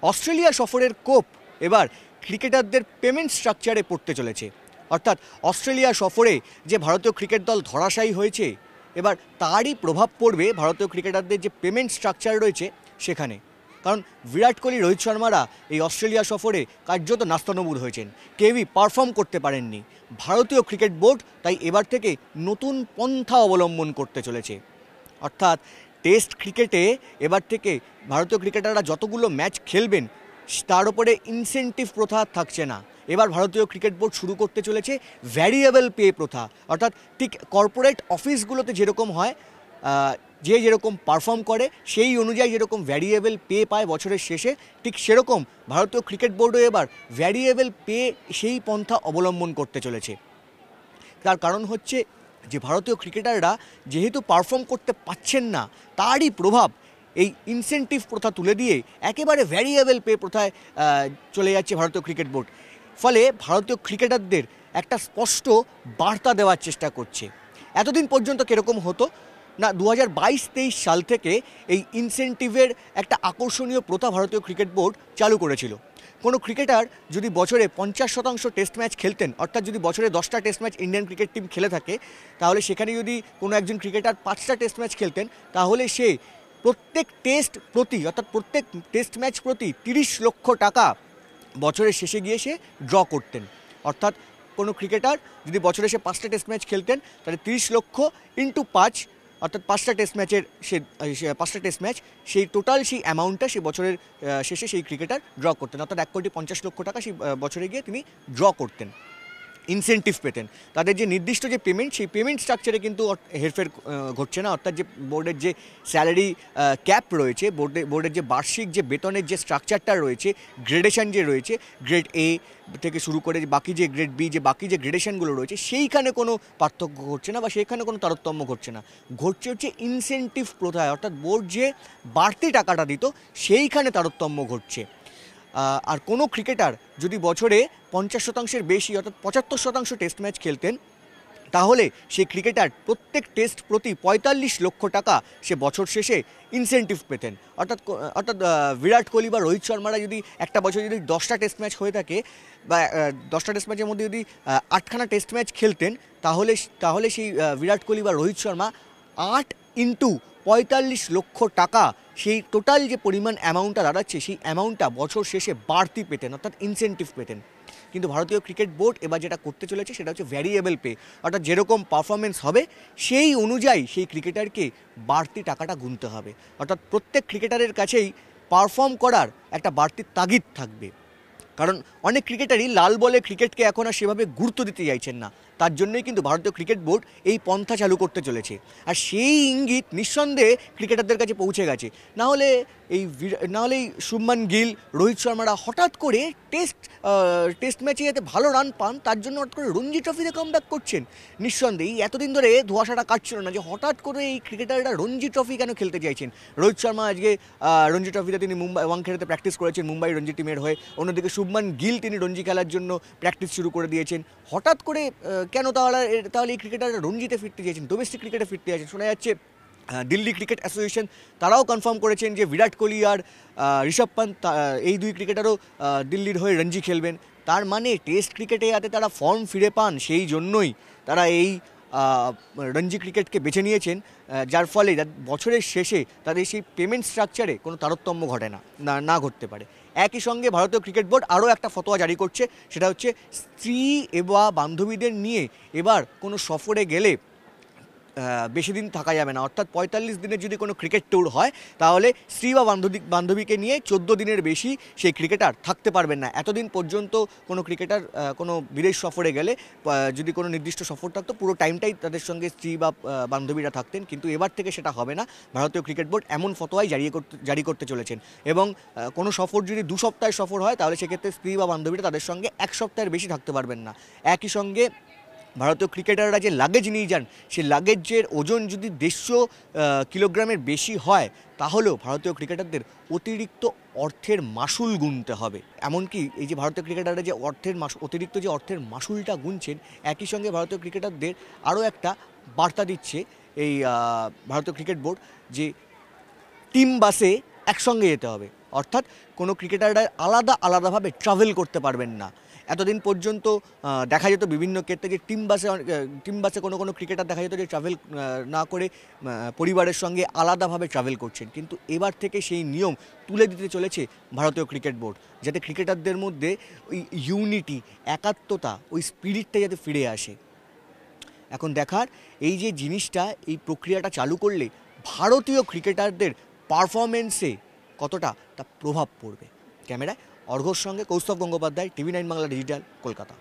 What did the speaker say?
Australia সফরের কোপ এবার ক্রিকেটারদের পেমেন্ট স্ট্রাকচারে পড়তে চলেছে। অর্থাৎ অস্ট্রেলিয়া সফরে যে ভারতীয় ক্রিকেট দল ধরাশায়ী হয়েছে, এবার তারই প্রভাব পড়বে ভারতীয় ক্রিকেটারদের যে পেমেন্ট স্ট্রাকচার রয়েছে সেখানে। কারণ বিরাট কোহলি, রোহিত শর্মারা এই অস্ট্রেলিয়া সফরে কার্যত নাস্তানুবুদ হয়েছেন, কেউই পারফর্ম করতে পারেননি। ভারতীয় ক্রিকেট বোর্ড তাই এবার থেকে নতুন পন্থা অবলম্বন করতে চলেছে। অর্থাৎ টেস্ট ক্রিকেটে এবার থেকে ভারতীয় ক্রিকেটাররা যতগুলো ম্যাচ খেলবেন তার উপরে ইনসেন্টিভ প্রথা থাকছে না। এবার ভারতীয় ক্রিকেট বোর্ড শুরু করতে চলেছে ভ্যারিয়েবল পে প্রথা। অর্থাৎ ঠিক কর্পোরেট অফিসগুলোতে যেরকম হয়, যে যেরকম পারফর্ম করে সেই অনুযায়ী যেরকম ভ্যারিয়েবল পে পায় বছরের শেষে, ঠিক সেরকম ভারতীয় ক্রিকেট বোর্ডও এবার ভ্যারিয়েবল পে সেই পন্থা অবলম্বন করতে চলেছে। তার কারণ হচ্ছে যে ভারতীয় ক্রিকেটাররা যেহেতু পারফর্ম করতে পারছেন না, তারই প্রভাব এই ইনসেন্টিভ প্রথা তুলে দিয়ে একেবারে ভ্যারিয়েবল পে প্রথায় চলে যাচ্ছে ভারতীয় ক্রিকেট বোর্ড। ফলে ভারতীয় ক্রিকেটারদের একটা স্পষ্ট বার্তা দেওয়ার চেষ্টা করছে। এতদিন পর্যন্ত কীরকম হতো না, 2022-23 সাল থেকে এই ইনসেন্টিভের একটা আকর্ষণীয় প্রথা ভারতীয় ক্রিকেট বোর্ড চালু করেছিল। কোনো ক্রিকেটার যদি বছরে 50% টেস্ট ম্যাচ খেলতেন, অর্থাৎ যদি বছরে 10টা test match Indian cricket team খেলে থাকে, তাহলে সেখানে যদি কোনো একজন ক্রিকেটার 5টা টেস্ট ম্যাচ খেলতেন, তাহলে সে প্রত্যেক টেস্ট প্রতি, অর্থাৎ প্রত্যেক টেস্ট ম্যাচ প্রতি 30 লক্ষ টাকা বছরের শেষে গিয়ে সে ড্র করতেন। অর্থাৎ কোনো ক্রিকেটার যদি বছরে সে 5টা টেস্ট ম্যাচ খেলতেন, তাহলে 30 লক্ষ ইন্টু 5, অর্থাৎ 5টা টেস্ট ম্যাচের সে 5টা টেস্ট ম্যাচ, সেই টোটাল সেই অ্যামাউন্টটা সে বছরের শেষে সেই ক্রিকেটার ড্র করতেন। অর্থাৎ 1,50,00,000 টাকা সেই বছরে গিয়ে তিনি ড্র করতেন, ইনসেন্টিভ পেতেন। তাদের যে নির্দিষ্ট যে পেমেন্ট, সেই পেমেন্ট স্ট্রাকচারে কিন্তু হেরফের ঘটছে না। অর্থাৎ যে বোর্ডের যে স্যালারি ক্যাপ রয়েছে, বোর্ডের যে বার্ষিক যে বেতনের যে স্ট্রাকচারটা রয়েছে, গ্রেডেশন যে রয়েছে, গ্রেড এ থেকে শুরু করে বাকি যে গ্রেড বি, যে বাকি যে গ্রেডেশনগুলো রয়েছে, সেইখানে কোনো পার্থক্য ঘটছে না বা সেইখানে কোনো তারতম্য ঘটছে না। ঘটছে হচ্ছে ইনসেন্টিভ প্রথায়, অর্থাৎ বোর্ড যে বাড়তি টাকাটা দিত সেইখানে তারতম্য ঘটছে। আর কোনো ক্রিকেটার যদি বছরে 50%-এর বেশি, অর্থাৎ 75% টেস্ট ম্যাচ খেলতেন, তাহলে সেই ক্রিকেটার প্রত্যেক টেস্ট প্রতি 45 লক্ষ টাকা সে বছর শেষে ইনসেন্টিভ পেতেন। অর্থাৎ বিরাট কোহলি বা রোহিত শর্মারা যদি একটা বছর যদি 10টা টেস্ট ম্যাচ হয়ে থাকে, বা 10টা টেস্ট ম্যাচের মধ্যে যদি 8খানা টেস্ট ম্যাচ খেলতেন, তাহলে সেই বিরাট কোহলি বা রোহিত শর্মা 8 ইন্টু 45 লক্ষ টাকা, সেই টোটাল যে পরিমাণ অ্যামাউন্টটা দাঁড়াচ্ছে, সেই অ্যামাউন্টটা বছর শেষে বাড়তি পেতেন, অর্থাৎ ইনসেন্টিভ পেতেন। কিন্তু ভারতীয় ক্রিকেট বোর্ড এবার যেটা করতে চলেছে সেটা হচ্ছে ভ্যারিয়েবল পে। অর্থাৎ যেরকম পারফরমেন্স হবে সেই অনুযায়ী সেই ক্রিকেটারকে বাড়তি টাকাটা গুনতে হবে। অর্থাৎ প্রত্যেক ক্রিকেটারের কাছেই পারফর্ম করার একটা বাড়তি তাগিদ থাকবে। কারণ অনেক ক্রিকেটারই লাল বলে ক্রিকেটকে এখন আর সেভাবে গুরুত্ব দিতে চাইছেন না। তার জন্যই কিন্তু ভারতীয় ক্রিকেট বোর্ড এই পন্থা চালু করতে চলেছে। আর সেই ইঙ্গিত নিঃসন্দেহে ক্রিকেটারদের কাছে পৌঁছে গেছে। নাহলে এই শুভমান গিল, রোহিত শর্মারা হঠাৎ করে টেস্ট ম্যাচে যাতে ভালো রান পান তার জন্য হঠাৎ করে রঞ্জি ট্রফিতে কামব্যাক করছেন। নিঃসন্দেহে এতদিন ধরে ধোঁয়াশাটা কাটছিল না যে হঠাৎ করে এই ক্রিকেটাররা রঞ্জি ট্রফি কেন খেলতে চাইছেন। রোহিত শর্মা আজকে রঞ্জি ট্রফিতে তিনি মুম্বাই ওয়াংখেড়েতে প্র্যাকটিস করেছেন মুম্বাই রঞ্জি টিমের হয়ে। অন্যদিকে শুভমান গিল তিনি রঞ্জি খেলার জন্য প্র্যাকটিস শুরু করে দিয়েছেন। হঠাৎ করে কেন তাহলে এই ক্রিকেটাররা রঞ্জিতে ফিরতে চাইছেন, ডোমেস্টিক ক্রিকেটে ফিরতে চাইছেন? শোনা যাচ্ছে দিল্লি ক্রিকেট অ্যাসোসিয়েশন তারাও কনফার্ম করেছেন যে বিরাট কোহলি আর ঋষভ পান্ত, এই দুই ক্রিকেটারও দিল্লির হয়ে রঞ্জি খেলবেন। তার মানে টেস্ট ক্রিকেটে যাতে তারা ফর্ম ফিরে পান, সেই জন্যই তারা এই রঞ্জি ক্রিকেটকে বেছে নিয়েছেন, যার ফলে বছরের শেষে তাদের সেই পেমেন্ট স্ট্রাকচারে কোনো তারতম্য ঘটে না ঘটতে পারে। একই সঙ্গে ভারতীয় ক্রিকেট বোর্ড আরও একটা ফতোয়া জারি করছে, সেটা হচ্ছে স্ত্রী এবং বান্ধবীদের নিয়ে এবার কোনো সফরে গেলে বেশি দিন থাকা যাবে না। অর্থাৎ 45 দিনের যদি কোনো ক্রিকেট ট্যুর হয়, তাহলে স্ত্রী বা বান্ধবীকে নিয়ে 14 দিনের বেশি সেই ক্রিকেটার থাকতে পারবেন না। এতদিন পর্যন্ত কোনো ক্রিকেটার কোনো বিদেশ সফরে গেলে যদি কোনো নির্দিষ্ট সফর থাকতো, পুরো টাইমটাই তাদের সঙ্গে স্ত্রী বা বান্ধবীরা থাকতেন। কিন্তু এবার থেকে সেটা হবে না। ভারতীয় ক্রিকেট বোর্ড এমন ফতোয়াই জারি করতে চলেছেন। এবং কোনো সফর যদি 2 সপ্তাহের সফর হয়, তাহলে সেক্ষেত্রে স্ত্রী বা বান্ধবীরা তাদের সঙ্গে 1 সপ্তাহের বেশি থাকতে পারবেন না। একই সঙ্গে ভারতীয় ক্রিকেটাররা যে লাগেজ নিয়ে যান, সেই লাগেজের ওজন যদি 150 কিলোগ্রামের বেশি হয়, তাহলেও ভারতীয় ক্রিকেটারদের অতিরিক্ত অর্থের মাসুল গুনতে হবে। এমনকি এই যে ভারতীয় ক্রিকেটাররা যে অতিরিক্ত যে অর্থের মাসুলটা গুনছেন, একই সঙ্গে ভারতীয় ক্রিকেটারদের আরও একটা বার্তা দিচ্ছে এই ভারতীয় ক্রিকেট বোর্ড, যে টিম বাসে একসঙ্গে যেতে হবে। অর্থাৎ কোনো ক্রিকেটাররা আলাদাভাবে ট্রাভেল করতে পারবেন না। এতদিন পর্যন্ত দেখা যেত বিভিন্ন ক্ষেত্রে যে টিম বাসে কোনো ক্রিকেটার দেখা যেত যে ট্রাভেল না করে পরিবারের সঙ্গে আলাদাভাবে ট্রাভেল করছেন, কিন্তু এবার থেকে সেই নিয়ম তুলে দিতে চলেছে ভারতীয় ক্রিকেট বোর্ড, যাতে ক্রিকেটারদের মধ্যে ওই ইউনিটি, একাত্মতা, ওই স্পিরিটটা যাতে ফিরে আসে। এখন দেখার এই যে জিনিসটা, এই প্রক্রিয়াটা চালু করলে ভারতীয় ক্রিকেটারদের পারফরমেন্সে কতটা তা প্রভাব পড়বে। ক্যামেরায় অর্ঘ্যর সঙ্গে কৌস্তব গঙ্গোপাধ্যায়, TV9 বাংলা ডিজিটাল, কলকাতা।